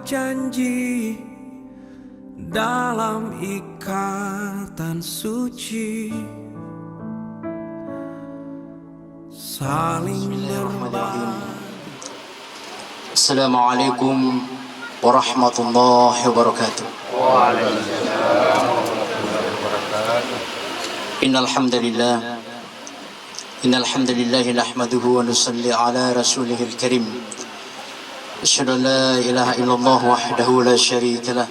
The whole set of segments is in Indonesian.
janji dalam ikatan suci, saling berbagi. Assalamualaikum warahmatullahi wabarakatuh. Waalaikumsalam warahmatullahi wabarakatuh. Innal hamdalillah nahmaduhu wa nusalli ala rasulihil karim. Asyhadu an la ilaha illallah wahdahu la syarika lah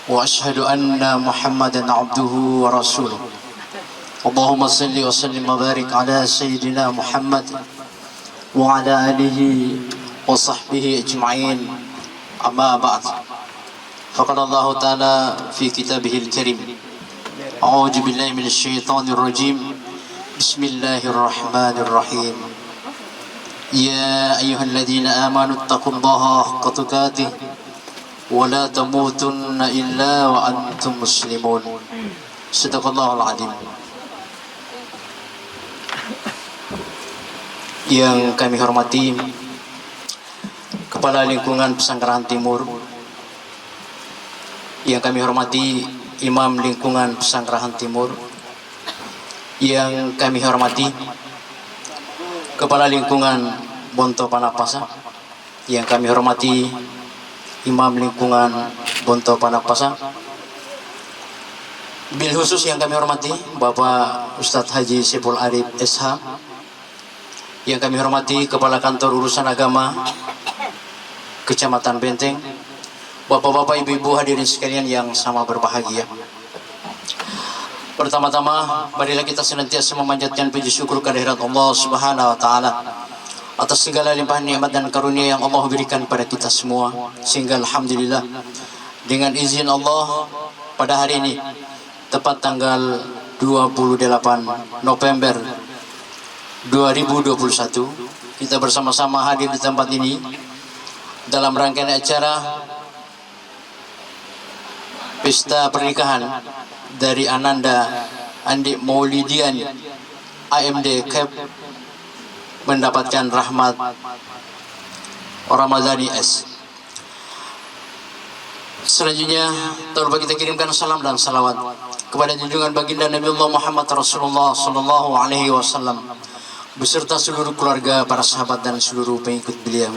wa asyhadu anna Muhammadan abduhu wa rasuluh. Allahumma salli wa sallim wa barik ala sayyidina Muhammad wa ala alihi wa sahbihi ajma'in. Amma ba'd. Faqala Allah Ta'ala fi kitabihil karim. A'udzu billahi minasy syaithanir rajim. Bismillahirrahmanirrahim. Ya ayyuhalladzina amanu taqullaha haqqa tuqatih wa la tamutunna illa wa antum muslimun. Shadaqallahul azim. Yang kami hormati Kepala Lingkungan Pesanggrahan Timur, yang kami hormati Imam Lingkungan Pesanggrahan Timur, yang kami hormati Kepala Lingkungan Bonto Panapasa, yang kami hormati Imam Lingkungan Bonto Panapasa, bil khusus yang kami hormati Bapak Ustadz Haji Saiful Arif SH, yang kami hormati Kepala Kantor Urusan Agama Kecamatan Benteng, Bapak-bapak, ibu-ibu hadirin sekalian yang sama berbahagia. Pertama-tama, marilah kita senantiasa memanjatkan puji syukur kehadirat Allah Subhanahu wa taala atas segala limpahan nikmat dan karunia yang Allah berikan pada kita semua, sehingga alhamdulillah dengan izin Allah pada hari ini tepat tanggal 28 November 2021 kita bersama-sama hadir di tempat ini dalam rangkaian acara pesta pernikahan dari Ananda Andi Maulidian AMD Cap mendapatkan rahmat Ramadhani S. Selanjutnya terlupa kita kirimkan salam dan salawat kepada junjungan baginda Nabi Allah Muhammad Rasulullah Sallallahu Alaihi Wasallam beserta seluruh keluarga, para sahabat dan seluruh pengikut beliau.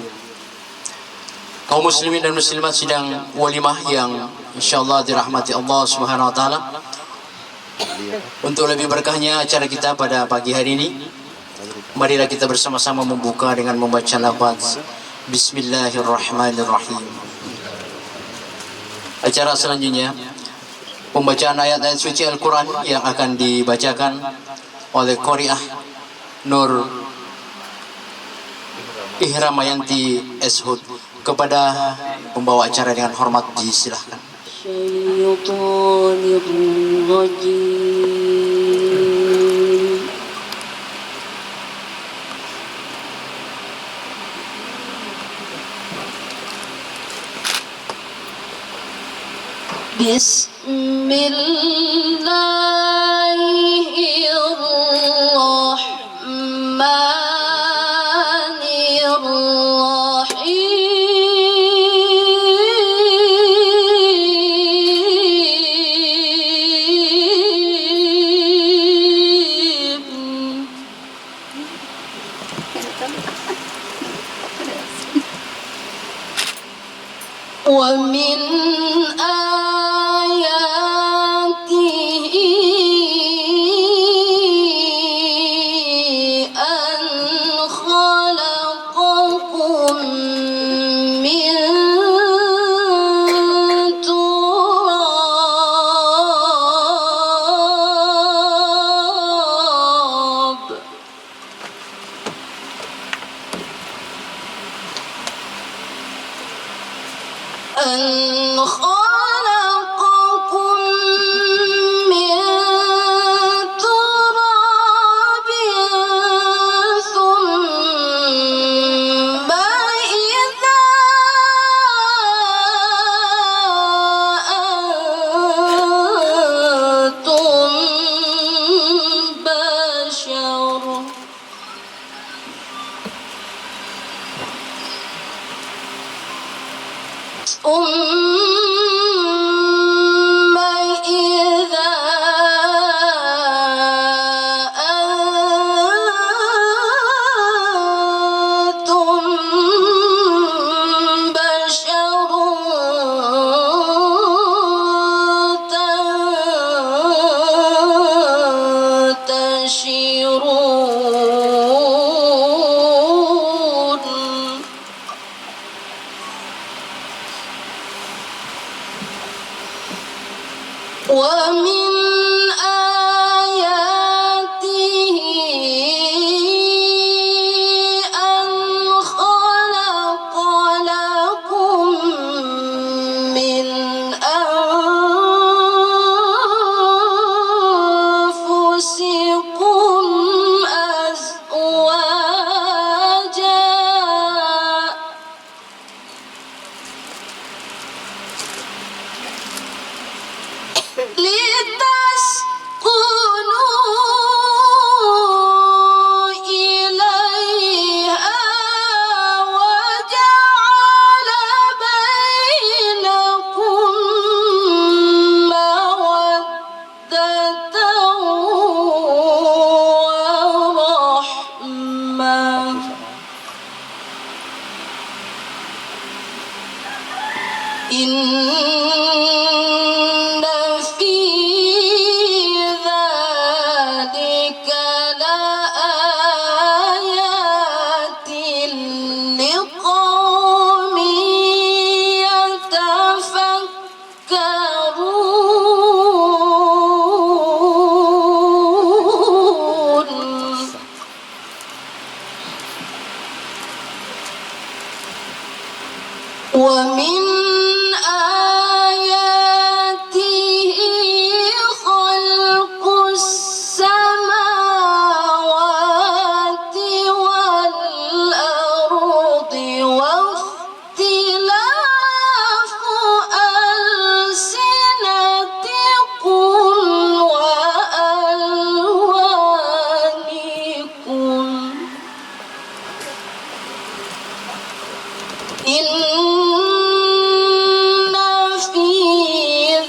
Kaum muslimin dan muslimat sidang walimah yang insyaallah dirahmati Allah Subhanahu wa taala. Untuk lebih berkahnya acara kita pada pagi hari ini, marilah kita bersama-sama membuka dengan membaca lafaz Bismillahirrahmanirrahim. Acara selanjutnya pembacaan ayat-ayat suci Al-Quran yang akan dibacakan oleh Qori'ah Nur Ihramayanti Eshud. Kepada pembawa acara dengan hormat disilahkan. ومن آياته أن خلقكم من تراب أن لتسكنوا إليها وجعل بينكم مودة ورحمة إن في ذلك لآيات لقوم يتفكرون ومن آياته خلق السماوات والأرض واختلاف ألسنتكم وألوانكم إن في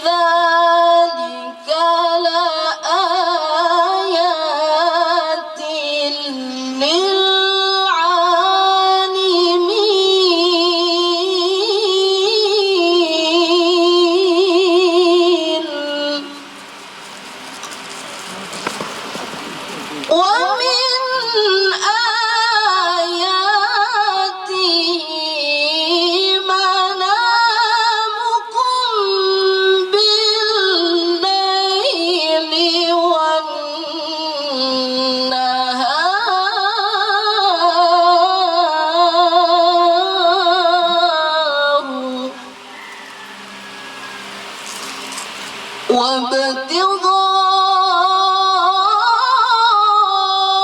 ذلك لآيات للعالمين ومن آياته منامكم بالليل والنهار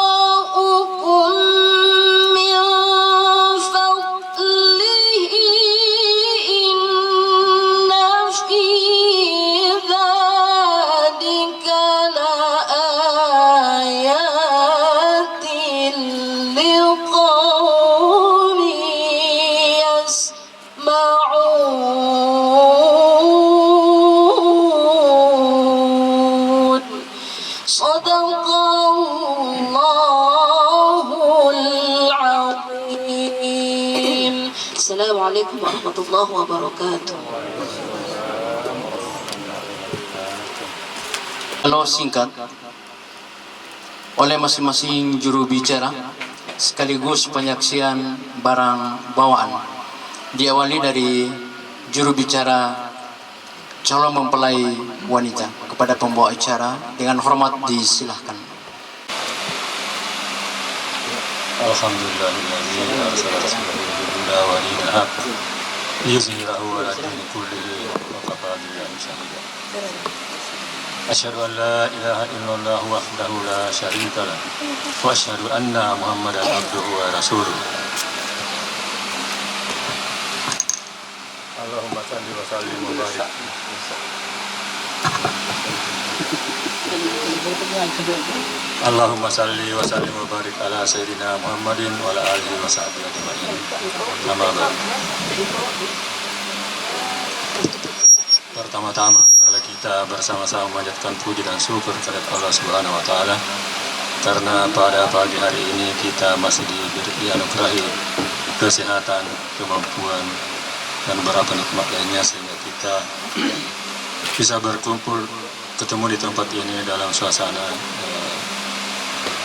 وابتغاؤكم من فضله إن في ذلك لآيات لقوم يسمعون صدق الله العظيم. السلام عليكم ورحمة الله وبركاته. Kalau singkat oleh masing-masing juru bicara sekaligus penyaksian barang bawaan diawali dari juru bicara calon mempelai wanita. Kepada pembawa acara dengan hormat disilahkan. Alhamdulillahilladzi arsala rasulahu bil huda wa dinil haqq liyuzhirahu 'ala dini kullihi wa kafa billahi shahida. Asyhadu an la ilaha illallah wahdahu la syarika lah wa asyhadu anna Muhammadan abduhu wa rasuluh. Allahumma shalli wa sallim wa barik. Allahumma salli wa sallim wa barik ala sayyidina Muhammadin wa ala alihi wa sahbihi ajma'in. Amma ba'd. Pertama-tama marilah kita bersama-sama memanjatkan puji dan syukur kepada Allah Subhanahu wa taala karena pada pagi hari ini kita masih diberi dianugerahi kesehatan, kemampuan dan beberapa nikmat lainnya sehingga kita bisa berkumpul ketemu di tempat ini dalam suasana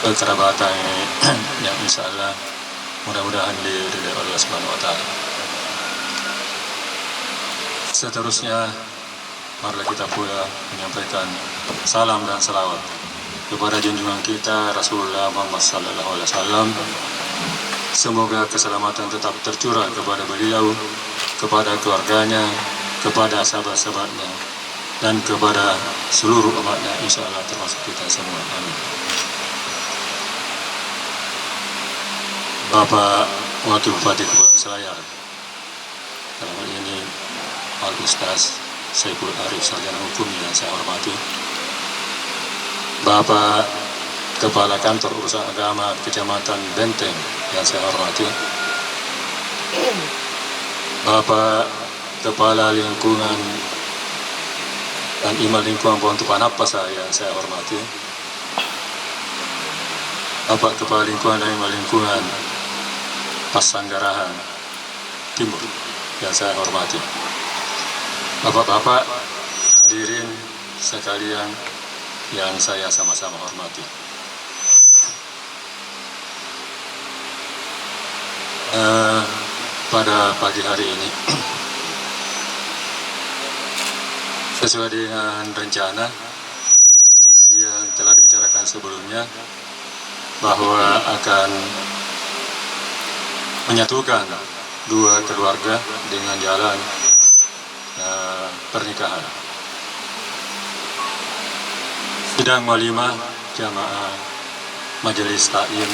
kekerabatan yang insya Allah mudah-mudahan diridhai oleh Allah Subhanahu wa taala. Seterusnya marilah kita pula menyampaikan salam dan salawat kepada junjungan kita Rasulullah Muhammad sallallahu alaihi wasallam. Semoga keselamatan tetap tercurah kepada beliau, kepada keluarganya, kepada sahabat-sahabatnya, dan kepada seluruh umatnya, insya Allah termasuk kita semua. Amin. Bapak Wakil Bupati Kepulauan Selayar, dalam hal ini Al Ustaz Saiful Arif Sarjana Hukum yang saya hormati, Bapak Kepala Kantor Urusan Agama Kecamatan Benteng yang saya hormati, Bapak Kepala Lingkungan dan Imal Lingkungan Pohon Tumpah Napas yang saya hormati, Bapak Kepala Lingkungan dan Imal Lingkungan Pasanggarahan Timur yang saya hormati, Bapak-bapak hadirin sekalian yang saya sama-sama hormati. Pada pagi hari ini, sesuai dengan rencana yang telah dibicarakan sebelumnya, bahwa akan menyatukan dua keluarga dengan jalan pernikahan. Sidang walimah jamaah majelis taklim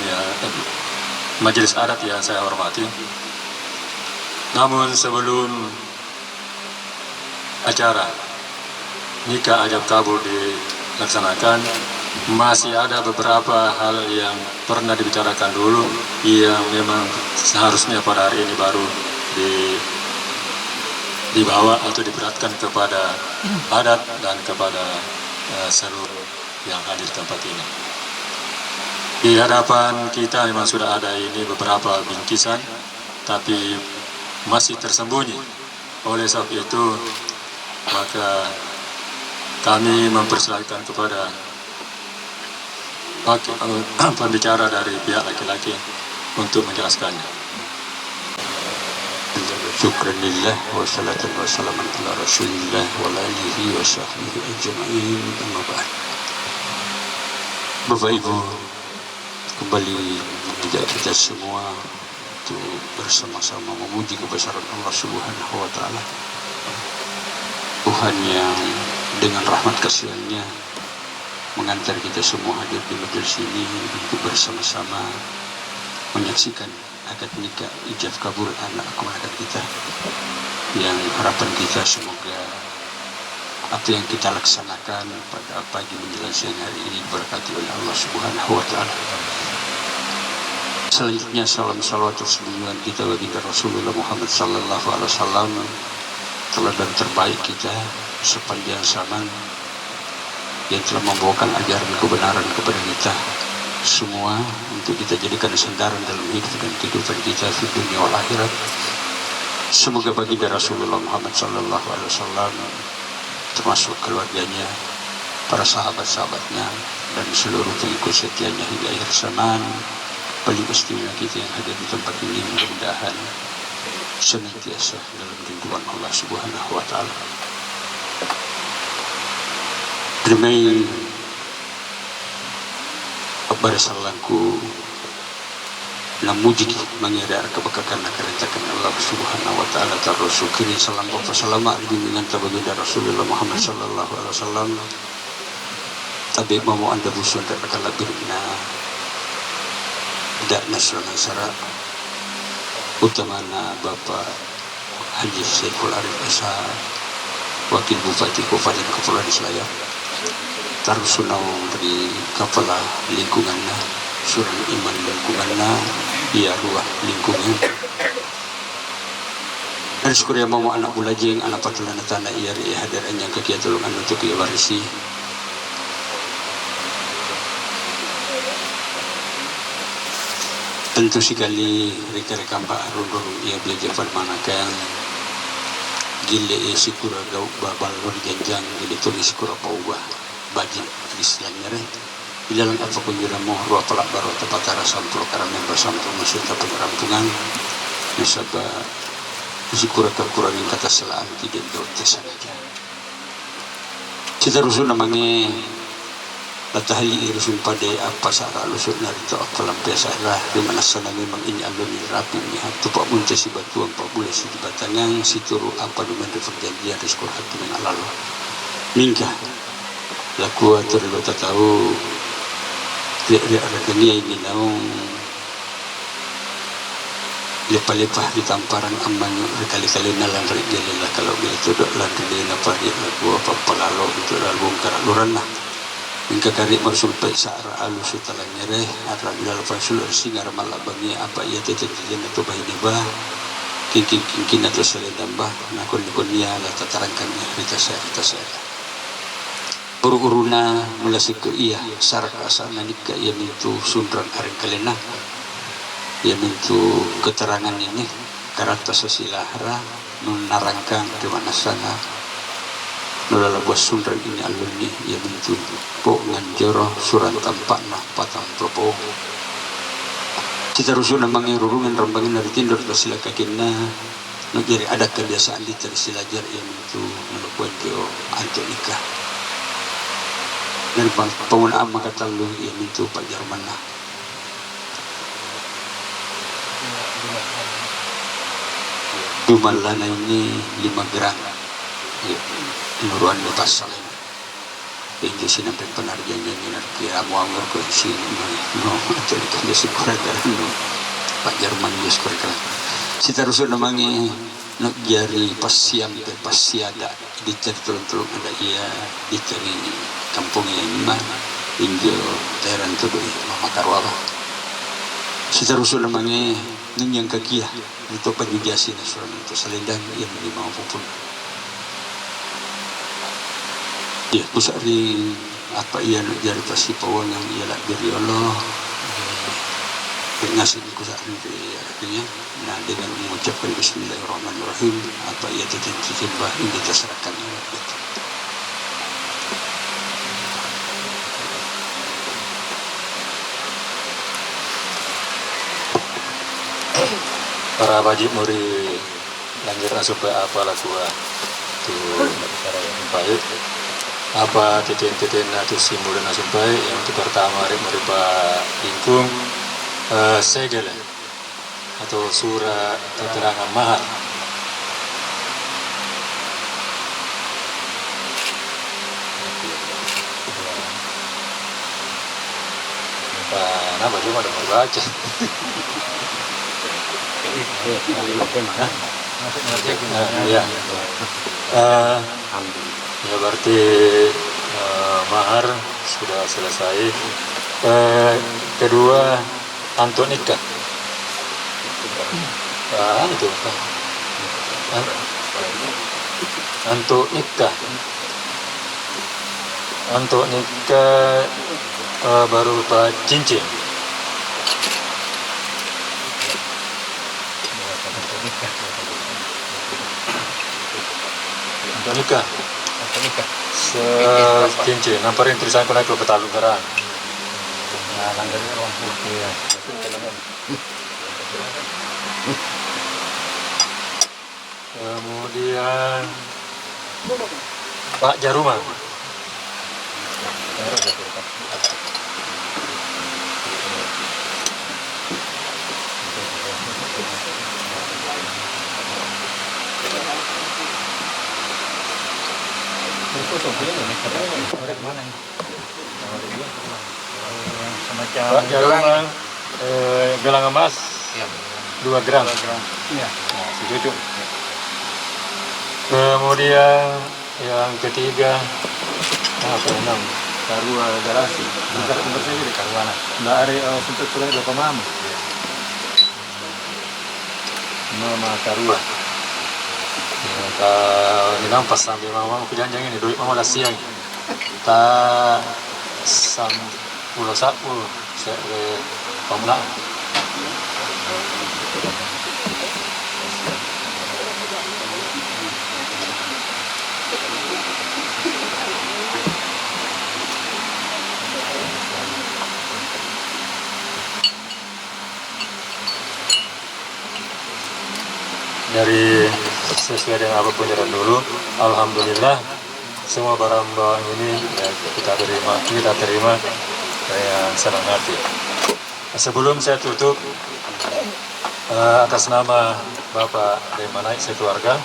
majelis adat yang saya hormati. Namun sebelum acara nikah ajab kabul dilaksanakan, masih ada beberapa hal yang pernah dibicarakan dulu yang memang seharusnya pada hari ini baru dibawa atau diberatkan kepada adat dan kepada seluruh yang hadir di tempat ini. Di hadapan kita memang sudah ada ini beberapa bingkisan, tapi masih tersembunyi. Oleh sebab itu, maka kami mempersilahkan kepada pembicara dari pihak laki-laki untuk menjelaskannya. Syukranillah wa salatan wa salaman ala rasulillah wa alihi wa sahbihi ajma'in, amma ba'd. Bapak Ibu, kembali mengajak kita semua untuk bersama-sama memuji kebesaran Allah Subhanahu wa Ta'ala, Tuhan yang dengan rahmat kasih-Nya mengantar kita semua hadir di majelis ini untuk bersama-sama menyaksikan akad nikah ijab kabul anak keponakan kita, yang harapan kita semoga apa yang kita laksanakan pada pagi menjelang siang hari ini diberkati oleh Allah Subhanahu wa Ta'ala. Selanjutnya salam salawat terselubungan kita bagi Rasulullah Muhammad sallallahu alaihi wasallam, teladan terbaik kita sepanjang zaman, yang telah membawakan ajaran kebenaran kepada kita semua untuk kita jadikan sandaran dalam hidup dan kehidupan kita di dunia wal akhirat. Semoga baginda Rasulullah Muhammad sallallahu alaihi wasallam, termasuk keluarganya, para sahabat-sahabatnya, dan seluruh pengikut setianya hingga akhir zaman, paling istimewa kita yang hadir di tempat ini, mudah-mudahan senantiasa dalam lindungan Allah Subhanahu wa Ta'ala. Demi barasallahu namuji mengira kebakakan kerentakan Allah Subhanahu wa Ta'ala terus syukurin salam wa selamat bimbingan baginda Rasulullah Muhammad sallallahu alaihi wasallam. Tabi mau anda busun dan akan lebih dak nasional sara utamana Bapak Haji Saiful Arif Esa, Wakil Bupati Kabupaten Kepulauan Selayar, Tarsunau dari Kepala Lingkungannya, Surah Iman Lingkungannya, ia ruah lingkungan. Dan syukur yang mau anak bulajing, anak patulan tanah ia hadirnya kegiatan untuk ia warisi. Tentu sekali rekan-rekan Pak Arundung ia belajar permanakan gile sikura gau babal lor janjang gile tulis sikura paubah bajin istilahnya re bilang apa kunjura mo ruah pelak baru tepat arah sampul karena member sampul masih tak pengerampungan nasaba sikura kekurangin kata selaan tidak dotes saja kita rusun namanya Latahali irusun pada apa sara lusut narito apalam biasalah di mana sana memang ini alun rapi nihat tupak muncul si batuang pak boleh si batangan si turu apa dengan perjanjian riskur hati dengan lalu mingkah laku atau ribata tahu dia ada kenia ini naung lepa-lepa di tamparan amanyo kali-kali na lang rin nila kalau gitu dok lang rin na pari lagu apa palalo itu lagu karaluran na hingga kari marsulpai sa ara alu sutalang nyere ara ilal fasul singar malabangi apa ia tetetin atau bahini ba king atau selendamba na kun niya la tatarangkan rita saya uru-uruna mulasik ke iya saraka asana nikah ia mintu sundrang aring kalena ia mintu keterangan ini karata sasilahra nun narangkang di mana sana nulala buas sundrang ini alunni ia mintu po nganjoro surat tampakna patang propo cita rusuna mangirurungan rambangin dari tindur tasila kakinna nagiri ada kebiasaan di tersilajar ia mintu nulukuan jo anto nikah dan pengunaan maka talu ia mintu Pak Jerman lah Dumalana ini 5 gram nuruan di pasal ini sinampai penarjanya kira muanggur ke sini no jadi kan dia sekurang no Pak Jerman dia sekurang kita rusuh namangi nak jari pasiam ke pasiada di tertulung ada ia di teri kampung yang mana injo teran tu doi mama karwaba kita rusuh namangi nunyang kakia itu penjujasi nasuran itu selendang yang lima pun ya pusari apa ia nak jari pasi pawang yang ia lak diri Allah ngasih kusari artinya nah dengan mengucapkan bismillahirrahmanirrahim apa ia tiba ini terserahkan para wajib muri lanjut supaya apa lagu tu cara yang baik apa titik-titik natu simbol dan supaya yang itu pertama mereka lingkung segel atau surat keterangan mahar apa cuma ada baca ya ya berarti mahar sudah selesai. Kedua untuk nikah itu untuk nikah baru berupa cincin. Untuk nikah cincin namparin tulisan ko na ito katalugaran kemudian Pak Jaruma Pak Jaruma gelang emas 2 gram. Nah, setuju. Kemudian yang ketiga apa enam karua garasi. Nomor saya di karuana. Nggak ada untuk sudah ada pemam. Mama karua. Ni nampas sambil mama aku janjang ini duit mama dah siang. Ta sam pulau sapu saya pemla. Dari sesuai dengan apa penjelasan dulu, alhamdulillah semua barang-barang ini ya, kita terima dengan senang hati. Sebelum saya tutup, atas nama Bapak Demanaik sekeluarga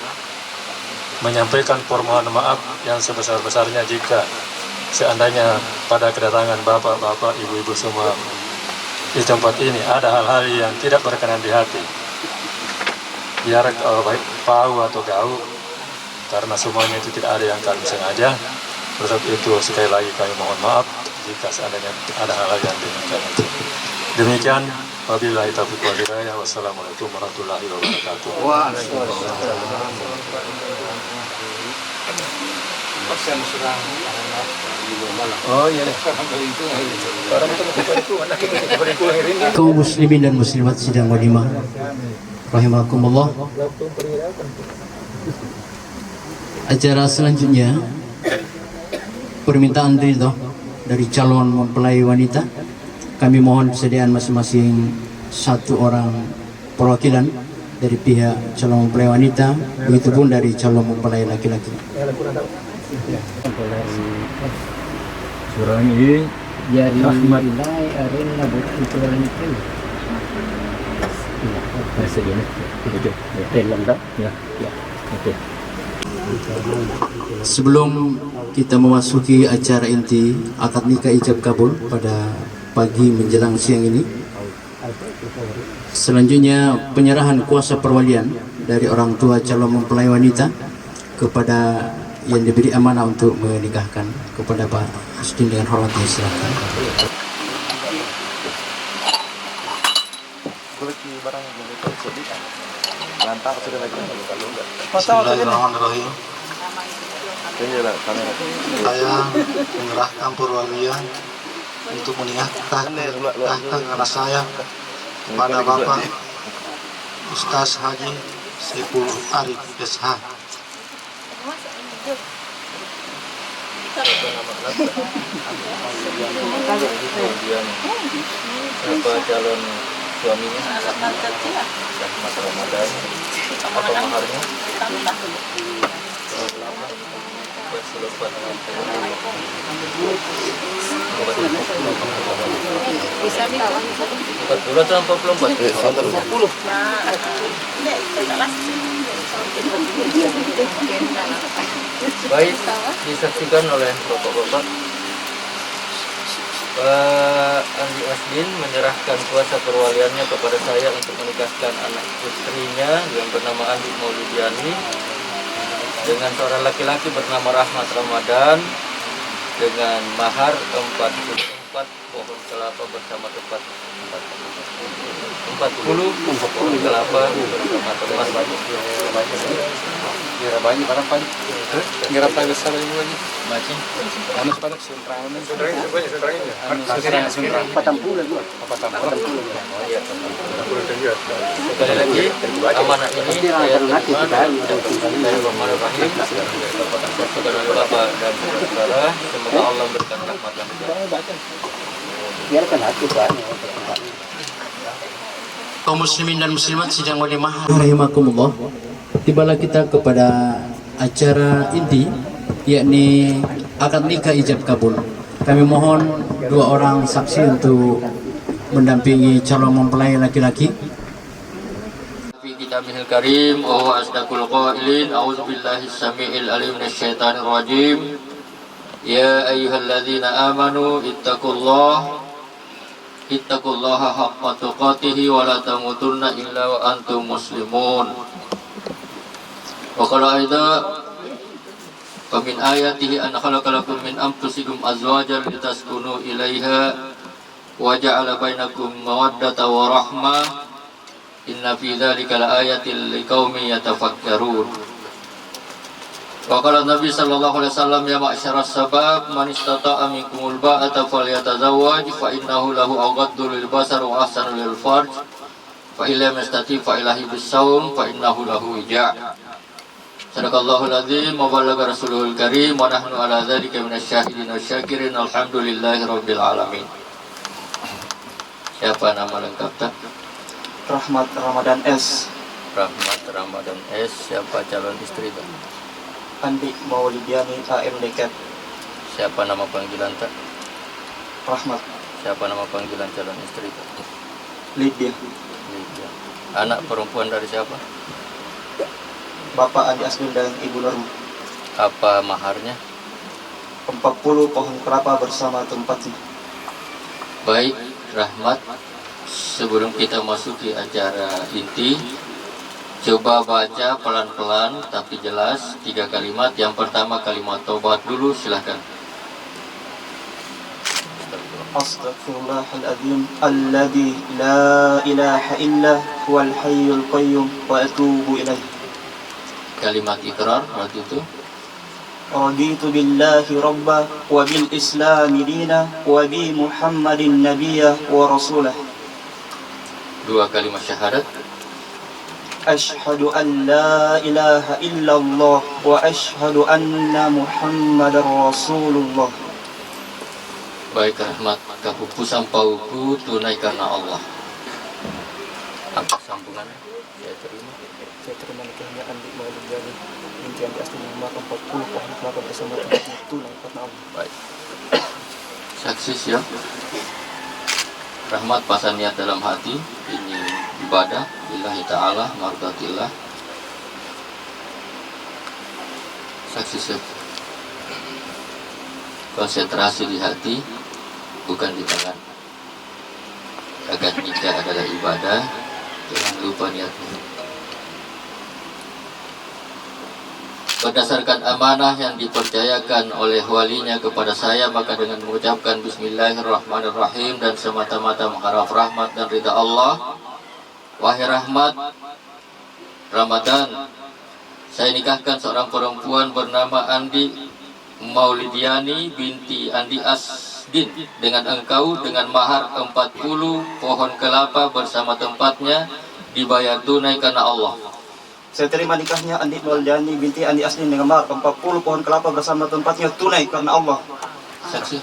menyampaikan permohonan maaf yang sebesar-besarnya jika seandainya pada kedatangan bapak-bapak, ibu-ibu semua di tempat ini ada hal-hal yang tidak berkenan di hati. biar baik tahu atau tahu, karena semuanya itu tidak ada yang kami sengaja. Oleh itu sekali lagi kami mohon maaf jika seandainya ada hal yang demikian itu. Demikian, wabillahi taufiq wal hidayah. Wassalamualaikum warahmatullahi wabarakatuh. Kaum muslimin dan muslimat sidang walimah rahimakumullah. Acara selanjutnya permintaan ridho dari calon mempelai wanita. Kami mohon persediaan masing-masing satu orang perwakilan dari pihak calon mempelai wanita, begitu pun dari calon mempelai laki-laki. Surah ini jadi nilai arena buat ukuran itu. Masih ini. Betul. Dalam tak? Ya. Ya. Okey. Sebelum kita memasuki acara inti akad nikah ijab kabul pada pagi menjelang siang ini, selanjutnya penyerahan kuasa perwalian dari orang tua calon mempelai wanita kepada yang diberi amanah untuk menikahkan kepada Pak Hasdin dengan hormat disilakan. Bismillahirrahmanirrahim. Saya mengerahkan perwalian untuk menikahkan anak saya pada Bapak Ustaz Haji Saiful Arif SH. Siapa calon suaminya? Rahmat Ramadan. Apa maharnya? Bisa minta 40 atau 44? 40. Baik, disaksikan oleh bapak-bapak. Pak Andi Asdin menyerahkan kuasa perwaliannya kepada saya untuk menikahkan anak putrinya yang bernama Andi Maulidiani dengan seorang laki-laki bernama Rahmat Ramadan dengan mahar 44 pohon kelapa bersama tempat 40 pohon kelapa bersama tempat. Kira banyak barang banyak. Kira banyak besar ini lagi. Macam Anu sebanyak sentrang ini. Sentrang. 40 juga. 40. Iya. Sekali lagi, amanah ini saya terima dari Bismillahirrahmanirrahim kepada Bapak dan Saudara. Semoga Allah memberikan rahmat dan hidayah. Biarkan hati banyak. Kaum muslimin dan muslimat sidang walimah rahimakumullah. Tibalah kita kepada acara inti, yakni akad nikah ijab kabul. Kami mohon dua orang saksi untuk mendampingi calon mempelai laki-laki. Fi kitabihil karim wa huwa asdaqul qailin a'udzubillahi samii'il alim minasyaitonir rajim. Ya ayyuhalladzina amanu ittaqullaha haqqa tuqatih wa la tamutunna illa wa antum muslimun. Wa qala aidha fa min ayatihi an khalaqalakum min anfusikum azwajan litaskunu ilaiha wa ja'ala bainakum mawaddatan wa rahmah inna fi dzalika laayatil liqaumin yatafakkarun. Wa qala Nabi sallallahu alaihi wasallam ya ma'syaras sabab man istata'a minkumul ba'ata falyatazawwaj fa innahu lahu aghaddu lil basar wa ahsanu lil farj fa illam yastati fa ilahi bisawm fa innahu lahu wija'. Sadaqallahul azim wa ballagha rasuluhul karim wa nahnu ala dzalika minasyahidin wasyakirin alhamdulillahi rabbil alamin. Siapa nama lengkap tak? Rahmat Ramadan S. Rahmat Ramadan S. Siapa calon istri tak? Andi Maulidiani AM Dekat. Siapa nama panggilan tak? Rahmat Siapa nama panggilan calon istri tak? Lydia. Lydia. Anak perempuan dari siapa? Bapak Andi Asdin dan Ibu Norma. Apa maharnya? 40 pohon kelapa bersama tempatnya. Baik, Rahmat, sebelum kita masuki acara inti, Coba baca pelan-pelan tapi jelas 3 kalimat. Yang pertama kalimat taubat dulu, silahkan. Astaghfirullahaladzim alladzi la ilaha illa huwal hayyul qayyum wa atubu ilaih. Kalimat ikrar waktu itu. Raditu billahi rabba wa bil islami dina wa bi Muhammadin nabiyya wa rasulah. 2 kalimat syahadat. Ashhadu an la ilaha illallah wa ashhadu anna Muhammadar Rasulullah. Baik, rahmat kapupu sampauku tunai karena Allah. Apa sambungannya? Saya terima nikahnya Andi Maulidani binti Andi Asli nomor 40 pohon kelapa bersama tempatnya tunai karena Allah. Baik. Saksi siap. Rahmat pasang niat dalam hati. Ini ibadah lillahi ta'ala mardatillah. Saksi siap. Konsentrasi di hati, bukan di tangan. Akad nikah adalah ibadah, jangan lupa niatnya. Berdasarkan amanah yang dipercayakan oleh walinya kepada saya, maka dengan mengucapkan Bismillahirrahmanirrahim dan semata-mata mengharap rahmat dan ridha Allah. Wahai Rahmat Ramadan, saya nikahkan seorang perempuan bernama Andi Maulidiani binti Andi Asdin dengan engkau dengan mahar 40 pohon kelapa bersama tempatnya, dibayar tunai karena Allah. Saya terima nikahnya Andi Maulidiani binti Andi Asli dengan mahar 40 pohon kelapa bersama tempatnya tunai karena Allah. Saksi.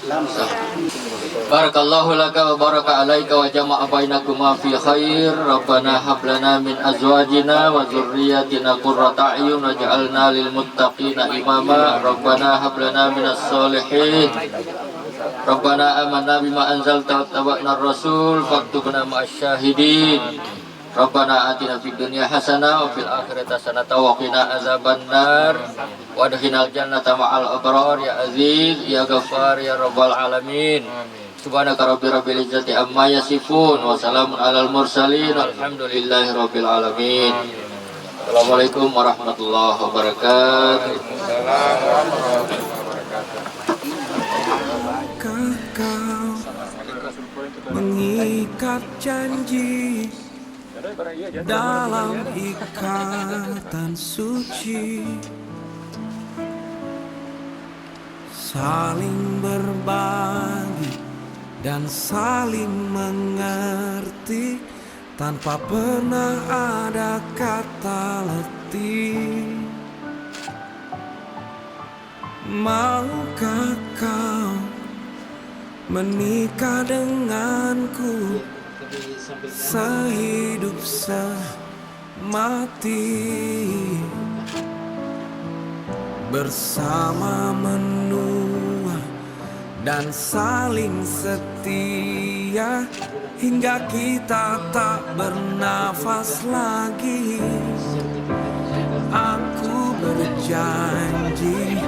Barakallahu laka wa baraka alaika wa jama'a bainakuma fi khair. Rabbana hab lana min azwajina wa dzurriyyatina qurrata a'yun waj'alna lil muttaqina imama. Rabbana hab lana minas solihin. Rabbana amanna bima anzalta wattaba'na ar-rasul faktubna ma'asy syahidin. Rabbana atina fid dunya hasanah wa fil akhirati hasanah wa qina azabannar wa adkhilnal jannata ma'al abrar ya aziz ya ghaffar ya rabbal alamin. Subhanaka rabbil izzati amma yasifun wa salamun alal mursalin alhamdulillahi rabbil alamin. Assalamualaikum warahmatullahi wabarakatuh. Kau mengikat janji dalam ikatan suci, saling berbagi dan saling mengerti tanpa pernah ada kata letih. Maukah kau menikah denganku sehidup semati, bersama menua dan saling setia hingga kita tak bernafas lagi. Aku berjanji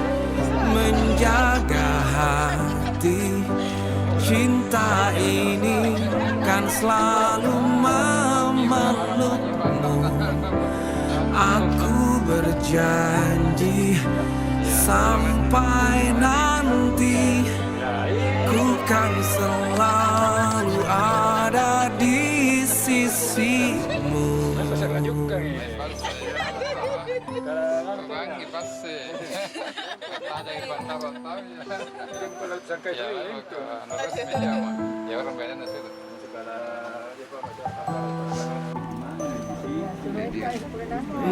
menjaga hati, cinta ini kan selalu memelukmu. Aku berjanji sampai nanti ku kan selalu ada di sisimu.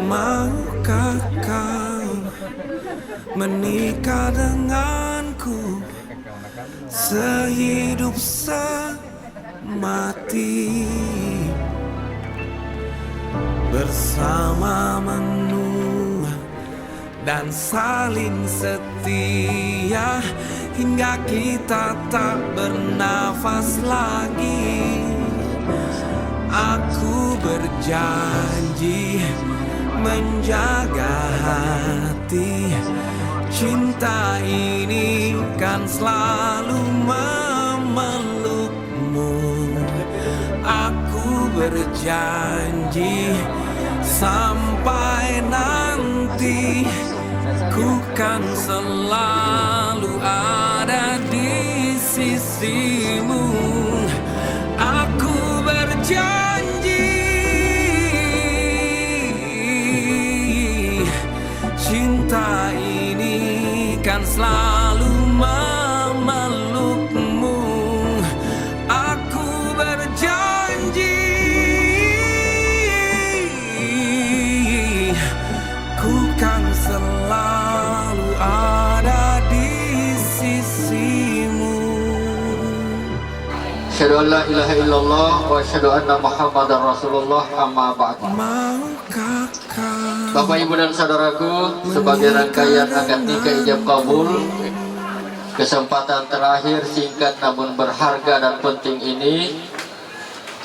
Maukah kau menikah denganku sehidup semati, bersama menua dan saling setia hingga kita tak bernafas lagi. Aku berjanji menjaga hati, cinta ini kan selalu memelukmu. Aku berjanji sampai nanti ku kan selalu ada di sisimu. Aku berjanji cinta ini kan selalu memelukmu. Aku berjanji ku kan selalu ada di sisimu. Asyhadu an la ilaha illallah wa asyhadu anna Muhammadar Rasulullah, amma ba'd. Maukah kau Bapak, Ibu, dan saudaraku, sebagai rangkaian akad nikah ijab kabul, kesempatan terakhir singkat namun berharga dan penting ini,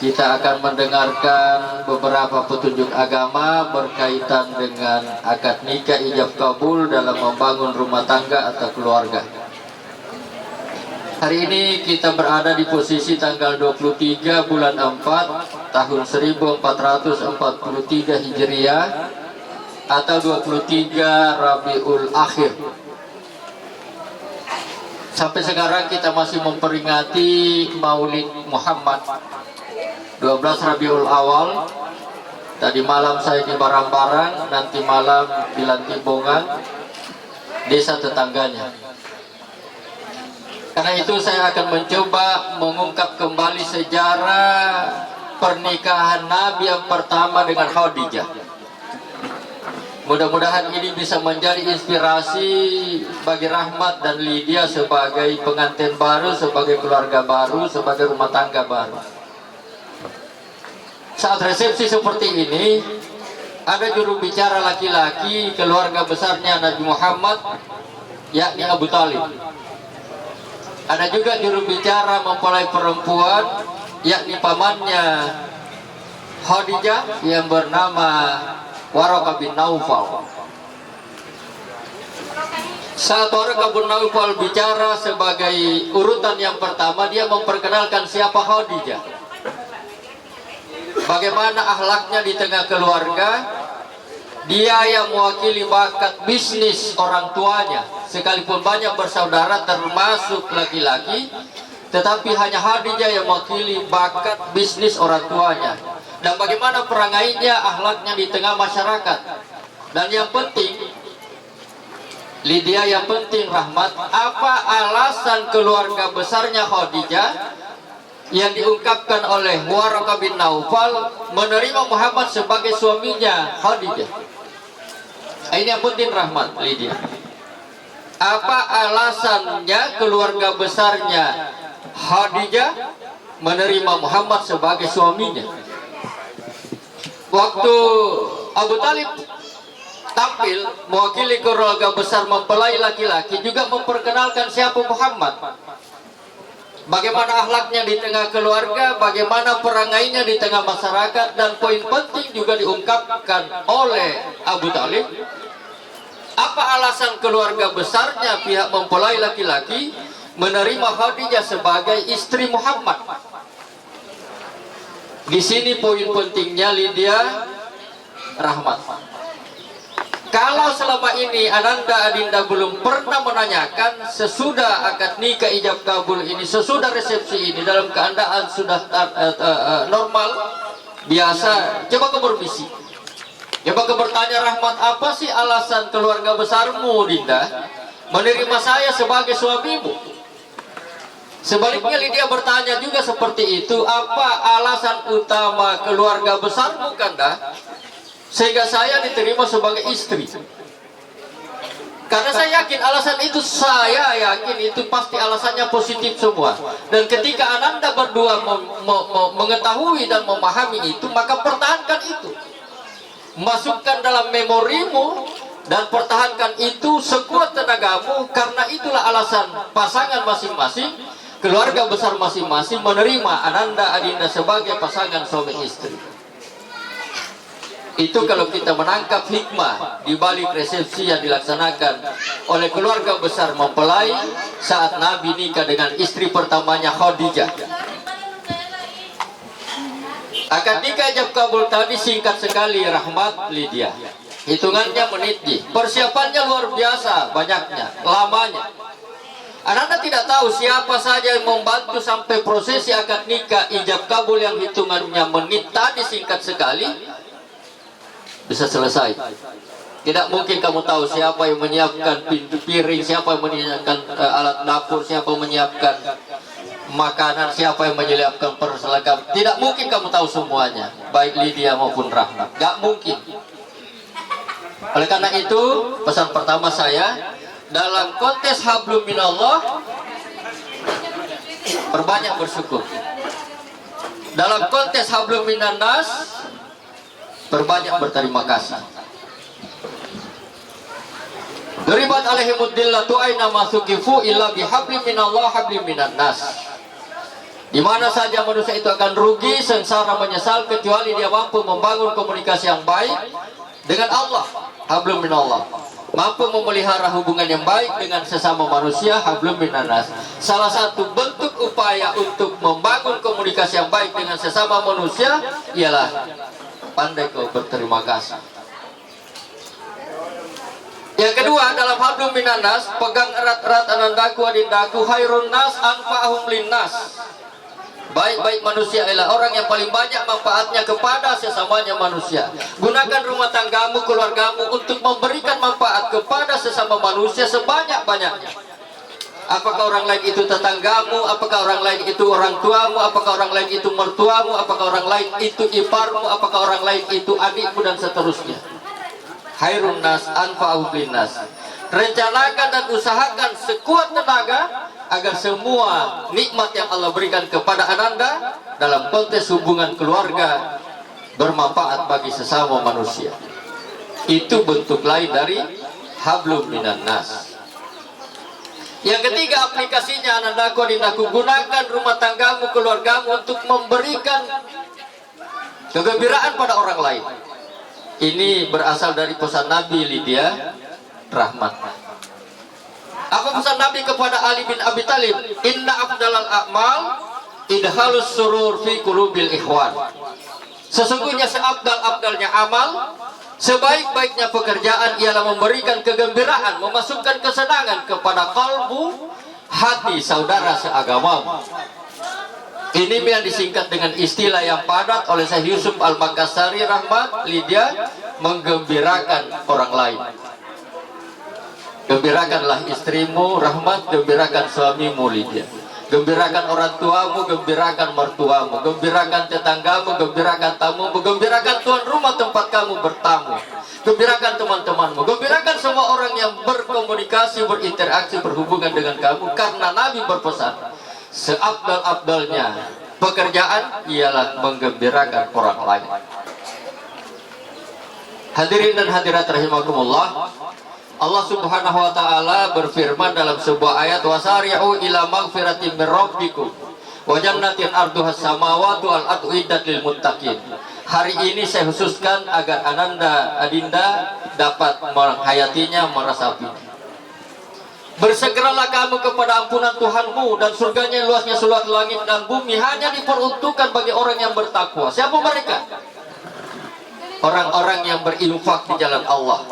kita akan mendengarkan beberapa petunjuk agama berkaitan dengan akad nikah ijab kabul dalam membangun rumah tangga atau keluarga. Hari ini kita berada di posisi tanggal 23 bulan 4 tahun 1443 Hijriah atau 23 Rabiul Akhir. Sampai sekarang kita masih memperingati Maulid Muhammad 12 Rabiul Awal. Tadi malam saya di Barang-Barang, nanti malam di Lantibongan, desa tetangganya. Karena itu saya akan mencoba mengungkap kembali sejarah pernikahan Nabi yang pertama dengan Khadijah. Mudah-mudahan ini bisa menjadi inspirasi bagi Rahmat dan Lydia sebagai pengantin baru, sebagai keluarga baru, sebagai rumah tangga baru. Saat resepsi seperti ini, ada juru bicara laki-laki keluarga besarnya Nabi Muhammad, yakni Abu Talib. Ada juga juru bicara mempelai perempuan, yakni pamannya Khadijah yang bernama Waraqah bin Naufal. Saat Waraqah bin Naufal bicara sebagai urutan yang pertama, dia memperkenalkan siapa Khadijah, bagaimana akhlaknya di tengah keluarga. Dia yang mewakili bakat bisnis orang tuanya, sekalipun banyak bersaudara termasuk laki-laki, tetapi hanya Khadijah yang mewakili bakat bisnis orang tuanya. Dan bagaimana perangainya, akhlaknya di tengah masyarakat. Dan yang penting, Lydia, yang penting Rahmat, apa alasan keluarga besarnya Khadijah yang diungkapkan oleh Waraqah bin Naufal menerima Muhammad sebagai suaminya Khadijah? Ini yang penting Rahmat, Lydia. Apa alasannya keluarga besarnya Khadijah menerima Muhammad sebagai suaminya? Waktu Abu Talib tampil mewakili keluarga besar mempelai laki-laki, juga memperkenalkan siapa Muhammad, bagaimana akhlaknya di tengah keluarga, bagaimana perangainya di tengah masyarakat. Dan poin penting juga diungkapkan oleh Abu Talib, apa alasan keluarga besarnya pihak mempelai laki-laki menerima Khadijah sebagai istri Muhammad. Di sini poin pentingnya, Lydia, Rahmat. Kalau selama ini Ananda Adinda belum pernah menanyakan, sesudah akad nikah ijab kabul ini, sesudah resepsi ini, dalam keadaan sudah normal, biasa, coba kau berbisik, coba kau bertanya, Rahmat, apa sih alasan keluarga besarmu, Dinda, menerima saya sebagai suamimu? Sebaliknya Lydia bertanya juga seperti itu, apa alasan utama keluarga besarmu, Kanda, sehingga saya diterima sebagai istri? Karena saya yakin alasan itu, saya yakin itu pasti alasannya positif semua. Dan ketika Ananda berdua mengetahui dan memahami itu, maka pertahankan itu, masukkan dalam memorimu dan pertahankan itu sekuat tenagamu. Karena itulah alasan pasangan masing-masing, keluarga besar masing-masing menerima Ananda Adinda sebagai pasangan suami istri. Itu kalau kita menangkap hikmah di balik resepsi yang dilaksanakan oleh keluarga besar mempelai saat Nabi nikah dengan istri pertamanya Khadijah. Akad nikah ijab kabul tadi singkat sekali Rahmat Lydia. Hitungannya menit. Persiapannya luar biasa banyaknya, lamanya. Anda tidak tahu siapa saja yang membantu sampai prosesi akad nikah ijab kabul yang hitungannya menit tadi singkat sekali bisa selesai. Tidak mungkin kamu tahu siapa yang menyiapkan pintu piring, siapa yang menyiapkan alat dapur, siapa yang menyiapkan makanan, siapa yang menyiapkan perselengkapan. Tidak mungkin kamu tahu semuanya, baik Lydia maupun Rahmat. Gak mungkin. Oleh karena itu, pesan pertama saya, dalam kontes hablum minallah, perbanyak bersyukur. Dalam kontes hablum minannas, perbanyak berterima kasih. Duribat alaihimuddillatu aina masukifu illa bihablim minallah hablim minannas. Di mana saja manusia itu akan rugi, sengsara, menyesal, kecuali dia mampu membangun komunikasi yang baik dengan Allah, hablum minallah. Mampu memelihara hubungan yang baik dengan sesama manusia, hablum minannas. Salah satu bentuk upaya untuk membangun komunikasi yang baik dengan sesama manusia ialah pandai kau berterima kasih. Yang kedua, dalam hablum minannas, pegang erat-erat anandaku adindaku, khairun nas anfa'ahum linnas. Baik-baik manusia ialah orang yang paling banyak manfaatnya kepada sesamanya manusia. Gunakan rumah tanggamu, keluargamu untuk memberikan manfaat kepada sesama manusia sebanyak-banyaknya. Apakah orang lain itu tetanggamu, apakah orang lain itu orang tuamu, apakah orang lain itu mertuamu, apakah orang lain itu iparmu, apakah orang lain itu adikmu, dan seterusnya. Khairun nas anfa'ahum linnas. Rencanakan dan usahakan sekuat tenaga agar semua nikmat yang Allah berikan kepada Ananda dalam konteks hubungan keluarga bermanfaat bagi sesama manusia. Itu bentuk lain dari hablum minannas. Yang ketiga, aplikasinya anandaku adindaku, gunakan rumah tanggamu, keluargamu untuk memberikan kegembiraan pada orang lain. Ini berasal dari pesan Nabi Lydia, Rahmat. Apa pesan Nabi kepada Ali bin Abi Thalib? Inna afdalal a'mal idhalus surur fi qulubil ikhwan. Sesungguhnya seabdal-abdalnya amal, sebaik-baiknya pekerjaan ialah memberikan kegembiraan, memasukkan kesenangan kepada kalbu, hati saudara seagama. Ini yang disingkat dengan istilah yang padat oleh Syekh Yusuf Al-Makassari, Rahmat Lydia, menggembirakan orang lain. Gembirakanlah istrimu, Rahmat, gembirakan suamimu, Lydia. Gembirakan orang tuamu, gembirakan mertuamu, gembirakan tetanggamu, gembirakan tamumu, gembirakan tuan rumah tempat kamu bertamu, gembirakan teman-temanmu, gembirakan semua orang yang berkomunikasi, berinteraksi, berhubungan dengan kamu. Karena Nabi berpesan, seabdal-abdalnya pekerjaan ialah menggembirakan orang lain. Hadirin dan hadirat rahimakumullah, Allah Subhanahu wa taala berfirman dalam sebuah ayat, wasari'u ila maghfiratin min rabbikum wa jannatin arduhas samawati wal ardu iddat lil muttaqin. Hari ini saya khususkan agar Ananda adinda dapat menghayatinya, meresapinya. Bersegeralah kamu kepada ampunan Tuhanmu, dan surganya luasnya seluas langit dan bumi, hanya diperuntukkan bagi orang yang bertakwa. Siapa mereka? Orang-orang yang berinfak di jalan Allah,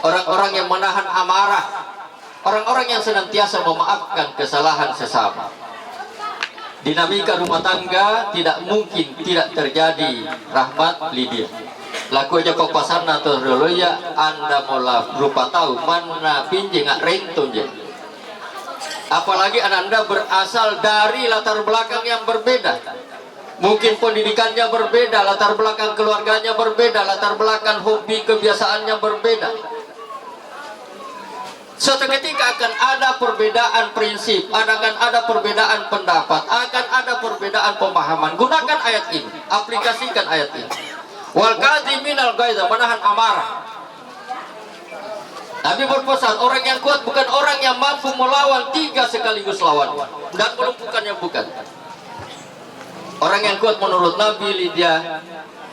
orang-orang yang menahan amarah, orang-orang yang senantiasa memaafkan kesalahan sesama. Dinamika rumah tangga tidak mungkin tidak terjadi, Rahmat Lydia. Laku aja kok pasarna atau dulu ya Anda mulai berupa tahu mana pinjeng nggak rento je. Apalagi Anda berasal dari latar belakang yang berbeda. Mungkin pendidikannya berbeda, latar belakang keluarganya berbeda, latar belakang hobi kebiasaannya berbeda. Suatu ketika akan ada perbedaan prinsip, akan ada perbedaan pendapat, akan ada perbedaan pemahaman. Gunakan ayat ini, aplikasikan ayat ini. Wal kadhiminal ghaidha, menahan amarah. Nabi berpesan, orang yang kuat bukan orang yang mampu melawan tiga sekaligus lawannya dan melumpuhkannya, bukan. Orang yang kuat menurut Nabi Lydia,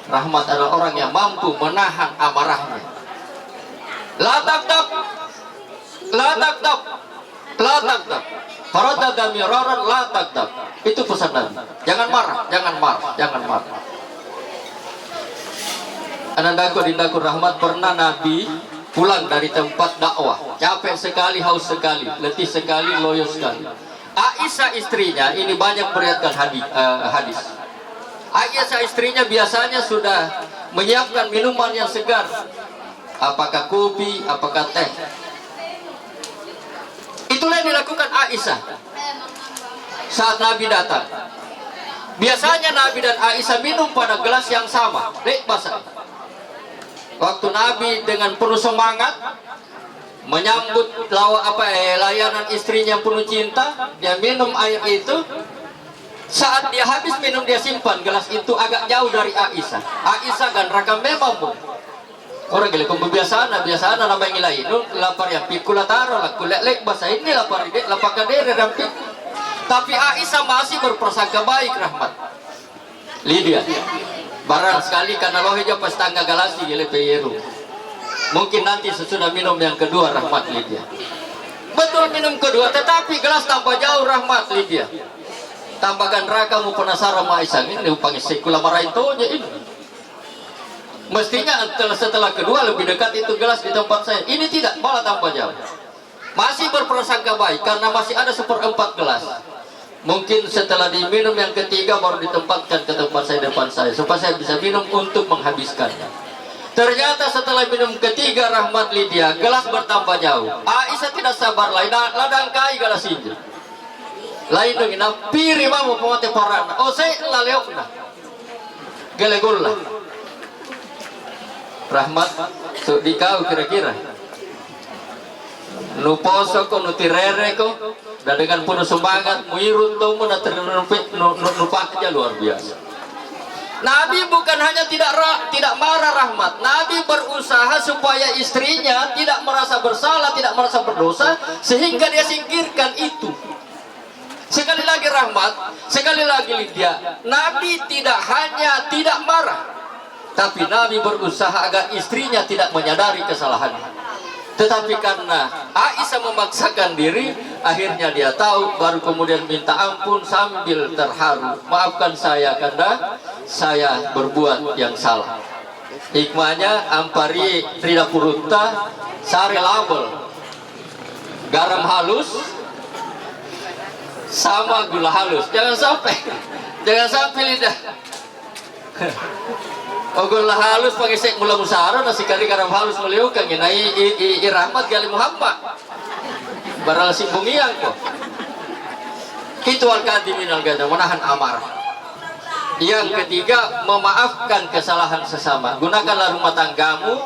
Rahmat, adalah orang yang mampu menahan amarahnya. La taktab, la taktab, la taktab. Faradada miraran, la taktab. Itu pesan Nabi. Jangan marah, jangan marah, jangan marah. Anandaku dindaku rahmat, pernah Nabi pulang dari tempat dakwah, capek sekali, haus sekali, letih sekali, loyo sekali. Aisyah istrinya ini banyak meriwayatkan hadis. Aisyah istrinya biasanya sudah menyiapkan minuman yang segar, apakah kopi, apakah teh. Itulah yang dilakukan Aisyah saat Nabi datang. Biasanya Nabi dan Aisyah minum pada gelas yang sama, basah. Waktu Nabi dengan penuh semangat menyambut layanan istrinya penuh cinta, dia minum air itu. Saat dia habis minum, dia simpan gelas itu agak jauh dari Aisyah. Aisyah kan rakam memang bu. Orang gila kebiasaan nama yang lain. Nu lapar yang pikula taro lah kulek bahasa ini lapar kadere dan pik. Tapi Aisyah masih berprasangka baik rahmat. Lydia. Barang sekali karena loh aja pas tangga galasi gile peyeru. Mungkin nanti sesudah minum yang kedua rahmat Lydia. Betul minum kedua, tetapi gelas tambah jauh rahmat Lydia. Tambahkan rakamu penasaran sama Aisyah ini panggil sekula marahin tonya ini. Mestinya setelah kedua lebih dekat itu gelas di tempat saya. Ini tidak, malah tambah jauh. Masih berprasangka baik karena masih ada 1/4 gelas. Mungkin setelah diminum yang ketiga baru ditempatkan ke tempat saya depan saya supaya saya bisa minum untuk menghabiskannya. Ternyata setelah minum ketiga rahmat Lydia, gelas bertambah jauh. Aisyah tidak sabar lain ladang kai gelas ini. Lain dong ina piri mau pemate parana. Oh saya laleokna. Gelegolla. Rahmat so dikau kira-kira. Nu poso ko nu tirere ko dan dengan penuh semangat muirun tomu na nupak aja luar biasa. Nabi bukan hanya tidak marah rahmat. Nabi berusaha supaya istrinya tidak merasa bersalah, tidak merasa berdosa sehingga dia singkirkan itu. Sekali lagi rahmat, sekali lagi Lydia, Nabi tidak hanya tidak marah, tapi Nabi berusaha agar istrinya tidak menyadari kesalahannya. Tetapi karena Aisyah memaksakan diri, akhirnya dia tahu, baru kemudian minta ampun sambil terharu. Maafkan saya karena saya berbuat yang salah. Hikmahnya ampari trida purutta sare label. Garam halus sama gula halus. Jangan sampai lidah. Ogol halus pakai sek mula musara nasi kari garam halus meliukan nai rahmat gali Muhammad baral simbungiang kok itu al-kadimin al-gada menahan amarah. Yang ketiga, memaafkan kesalahan sesama. Gunakanlah rumah tanggamu,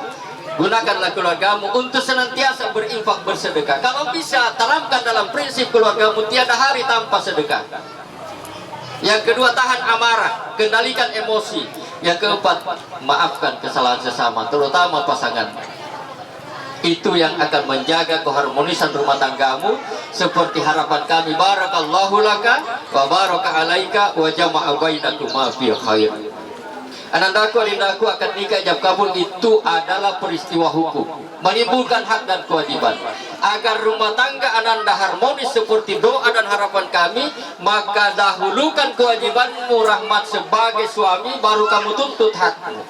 gunakanlah keluargamu untuk senantiasa berinfak bersedekah. Kalau bisa tanamkan dalam prinsip keluargamu tiada hari tanpa sedekah. Yang kedua, tahan amarah, kendalikan emosi. Yang keempat, maafkan kesalahan sesama, terutama pasangan. Itu yang akan menjaga keharmonisan rumah tanggamu seperti harapan kami. Barakallahu laka wa baraka alaika wa jama'a bainakuma fi khair. Anandaku adindaku, akad nikah ijab kabul itu adalah peristiwa hukum, menimbulkan hak dan kewajiban. Agar rumah tangga ananda harmonis seperti doa dan harapan kami, maka dahulukan kewajibanmu rahmat sebagai suami, baru kamu tuntut hakmu.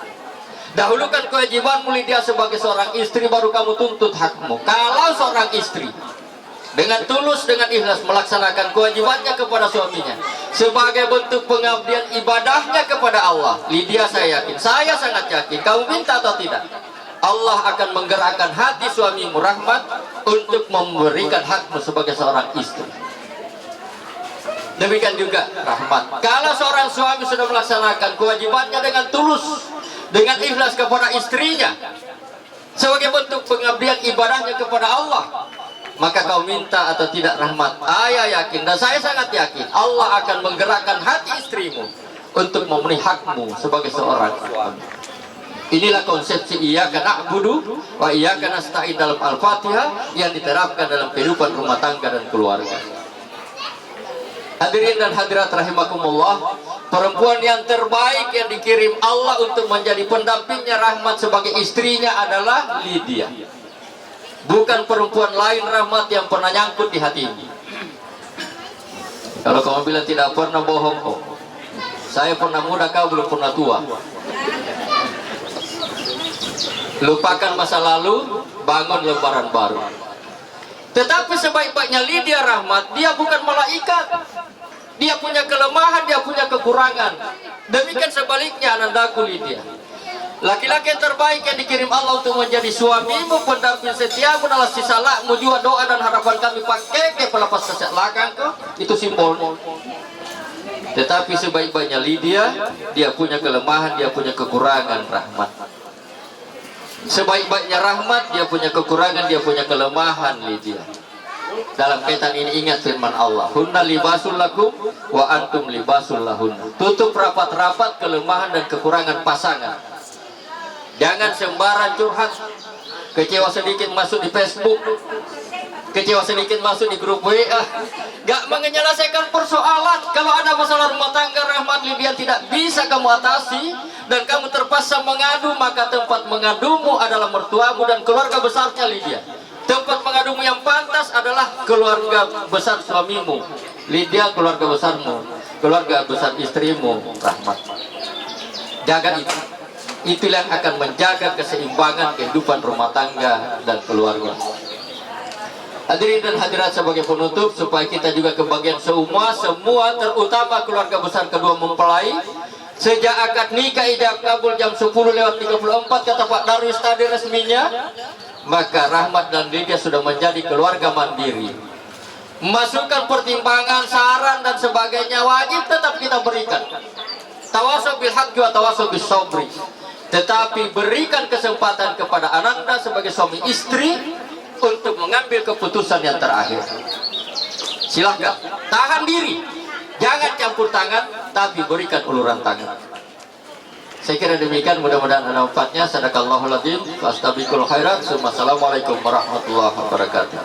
Dahulukan kewajibanmu Lydia sebagai seorang istri, baru kamu tuntut hakmu. Kalau seorang istri dengan tulus, dengan ikhlas melaksanakan kewajibannya kepada suaminya sebagai bentuk pengabdian ibadahnya kepada Allah, Lydia saya yakin, saya sangat yakin, kamu minta atau tidak, Allah akan menggerakkan hati suamimu rahmat untuk memberikan hakmu sebagai seorang istri. Demikian juga rahmat, kalau seorang suami sudah melaksanakan kewajibannya dengan tulus, dengan ikhlas kepada istrinya sebagai bentuk pengabdian ibadahnya kepada Allah, maka kau minta atau tidak rahmat, ayah yakin dan saya sangat yakin Allah akan menggerakkan hati istrimu untuk memenuhi hakmu sebagai seorang suami. Inilah konsepsi iyyaka na'budu wa iyyaka nasta'in dalam Al-Fatihah yang diterapkan dalam kehidupan rumah tangga dan keluarga. Hadirin dan hadirat rahimakumullah, perempuan yang terbaik yang dikirim Allah untuk menjadi pendampingnya rahmat sebagai istrinya adalah Lydia. Bukan perempuan lain rahmat yang pernah nyangkut di hati ini. Kalau kamu bilang tidak pernah bohong, oh, saya pernah muda, kau belum pernah tua. Lupakan masa lalu, bangun lembaran baru. Tetapi sebaik-baiknya Lydia Rahmat, dia bukan malaikat. Dia punya kelemahan, dia punya kekurangan. Demikian sebaliknya anandaku Lydia. Laki-laki yang terbaik yang dikirim Allah untuk menjadi suamimu, pendamping setiamu, adalah sisalakmu, jua doa dan harapan kami pakai ke pelepas sesat lakangku. Itu simbolnya. Tetapi sebaik-baiknya Lydia, dia punya kelemahan, dia punya kekurangan, Rahmat. Sebaik-baiknya Rahmat, dia punya kekurangan, dia punya kelemahan, Lydia. Dalam kaitan ini ingat firman Allah, hunna libasul lakum wa antum libasul lahunna. Tutup rapat-rapat kelemahan dan kekurangan pasangan. Jangan sembarang curhat. Kecewa sedikit masuk di Facebook, kecewa sedikit masuk di grup WA, gak menyelesaikan persoalan. Kalau ada masalah rumah tangga, Rahmat, Lydia, tidak bisa kamu atasi dan kamu terpaksa mengadu, maka tempat mengadumu adalah mertuamu dan keluarga besarnya, Lydia. Tempat mengadumu yang pantas adalah keluarga besar suamimu, Lydia, keluarga besarmu, keluarga besar istrimu, Rahmat. Jaga itu. Itulah yang akan menjaga keseimbangan kehidupan rumah tangga dan keluarga. Hadirin dan hadirat sebagai penutup, supaya kita juga kebagian semua terutama keluarga besar kedua mempelai. Sejak akad nikah ijab kabul jam 10:34 kata Pak Darwis tadi resminya, maka Rahmat dan Lydia sudah menjadi keluarga mandiri. Masukan, pertimbangan, saran dan sebagainya wajib tetap kita berikan. Tawasau bil haqqi wa tawasau bis sabri. Tetapi berikan kesempatan kepada Ananda sebagai suami istri untuk mengambil keputusan yang terakhir. Silahkan tahan diri, jangan campur tangan, tapi berikan uluran tangan. Saya kira demikian, mudah-mudahan ada manfaatnya. Sadaqallahul adzim. Fastabiqul khairat. Assalamualaikum warahmatullahi wabarakatuh.